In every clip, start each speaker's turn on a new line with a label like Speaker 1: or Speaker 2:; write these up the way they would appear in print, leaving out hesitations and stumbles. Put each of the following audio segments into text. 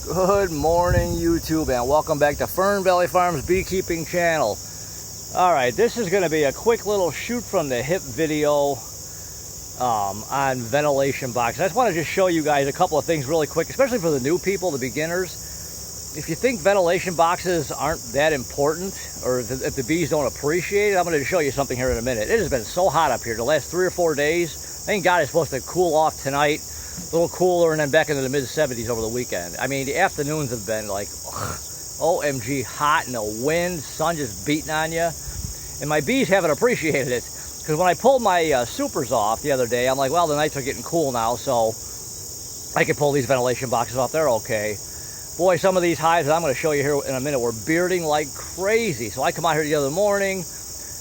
Speaker 1: Good morning, YouTube, and welcome back to Fernvalley Farms Beekeeping channel. Alright, this is going to be a quick little shoot from the hip video on ventilation boxes. I just want to just show you guys a couple of things really quick, especially for the new people, the beginners. If you think ventilation boxes aren't that important, or if the bees don't appreciate it, I'm going to show you something here in a minute. It has been so hot up here the last 3 or 4 days. Thank God it's supposed to cool off tonight. A little cooler, and then back into the mid-70s over the weekend. I mean, the afternoons have been like, OMG, hot, no wind, sun just beating on you. And my bees haven't appreciated it. Because when I pulled my supers off the other day, I'm like, well, the nights are getting cool now, so I can pull these ventilation boxes off. They're okay. Boy, some of these hives that I'm going to show you here in a minute were bearding like crazy. So I come out here the other morning,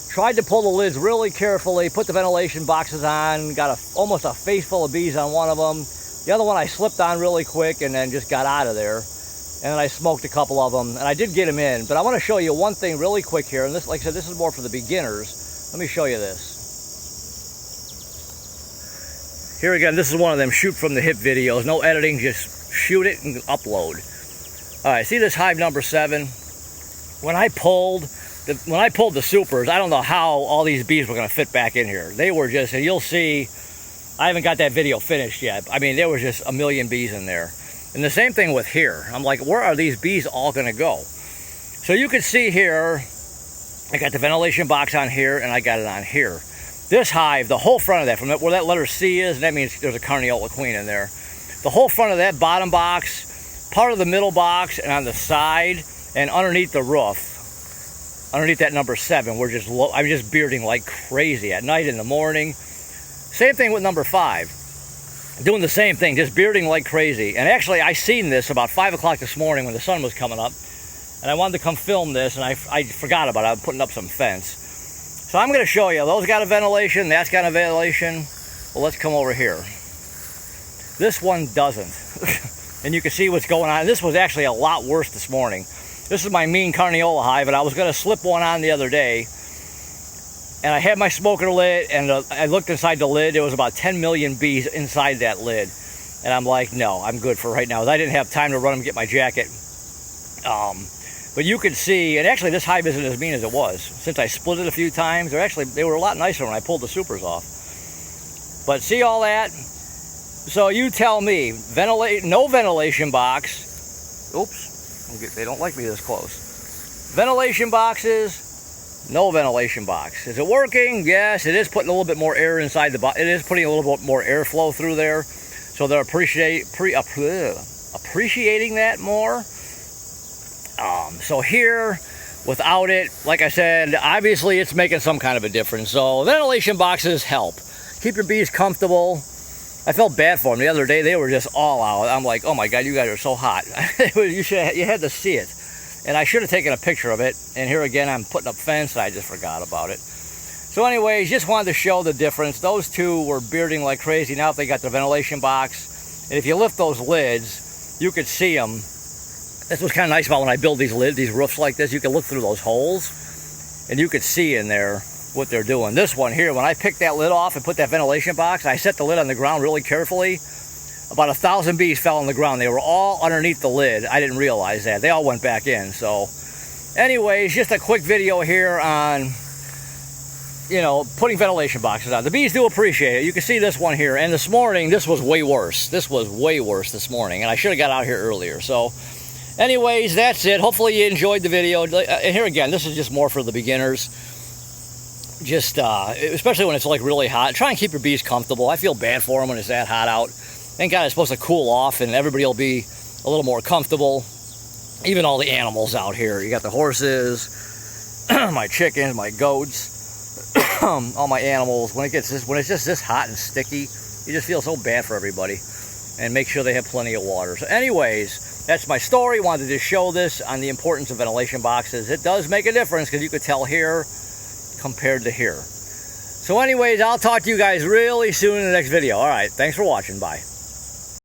Speaker 1: tried to pull the lids really carefully, put the ventilation boxes on, got almost a face full of bees on one of them. The other one I slipped on really quick and then just got out of there. And then I smoked a couple of them, and I did get them in. But I want to show you one thing really quick here. And this, like I said, this is more for the beginners. Let me show you this. Here again, this is one of them shoot from the hip videos. No editing, just shoot it and upload. All right, see this hive number 7? When I pulled the supers, I don't know how all these bees were going to fit back in here. They were just, and you'll see, I haven't got that video finished yet. I mean, there was just a million bees in there. And the same thing with here. I'm like, where are these bees all going to go? So you can see here, I got the ventilation box on here, and I got it on here. This hive, the whole front of that, from where that letter C is, and that means there's a Carniola queen in there. The whole front of that bottom box, part of the middle box, and on the side, and underneath the roof, underneath that number 7, we're just I'm just bearding like crazy at night, in the morning. Same thing with number 5. Doing the same thing, just bearding like crazy. And actually, I seen this about 5 o'clock this morning when the sun was coming up. And I wanted to come film this, and I forgot about it. I was putting up some fence. So I'm going to show you. Those got a ventilation. That's got a ventilation. Well, let's come over here. This one doesn't. And you can see what's going on. This was actually a lot worse this morning. This is my mean Carniola hive, and I was going to slip one on the other day. And I had my smoker lit, and I looked inside the lid. There was about 10 million bees inside that lid. And I'm like, no, I'm good for right now. I didn't have time to run and get my jacket. But you could see, and actually this hive isn't as mean as it was. Since I split it a few times, they were a lot nicer when I pulled the supers off. But see all that? So you tell me, no ventilation box. Oops, they don't like me this close. Ventilation boxes. No ventilation box. Is it working? Yes, it is putting a little bit more air inside the box. It is putting a little bit more airflow through there. So they're appreciating that more. So here, without it, like I said, obviously it's making some kind of a difference. So ventilation boxes help. Keep your bees comfortable. I felt bad for them. The other day, they were just all out. I'm like, oh my God, you guys are so hot. You had to see it. And I should have taken a picture of it. And here again, I'm putting up fence, and I just forgot about it. So anyways, just wanted to show the difference. Those two were bearding like crazy. Now they got the ventilation box. And if you lift those lids, you could see them. That's what's kind of nice about when I build these roofs like this. You can look through those holes, and you could see in there what they're doing. This one here, when I picked that lid off and put that ventilation box, I set the lid on the ground really carefully. About 1,000 bees fell on the ground. They were all underneath the lid. I didn't realize that. They all went back in. So anyways, just a quick video here on, putting ventilation boxes on. The bees do appreciate it. You can see this one here. And this morning, this was way worse. This was way worse this morning. And I should have got out here earlier. So anyways, that's it. Hopefully you enjoyed the video. And here again, this is just more for the beginners. Just, especially when it's like really hot. Try and keep your bees comfortable. I feel bad for them when it's that hot out. Thank God it's supposed to cool off and everybody will be a little more comfortable. Even all the animals out here. You got the horses, my chickens, my goats, all my animals. When it's just this hot and sticky, you just feel so bad for everybody. And make sure they have plenty of water. So anyways, that's my story. Wanted to show this on the importance of ventilation boxes. It does make a difference because you could tell here compared to here. So anyways, I'll talk to you guys really soon in the next video. All right, thanks for watching. Bye.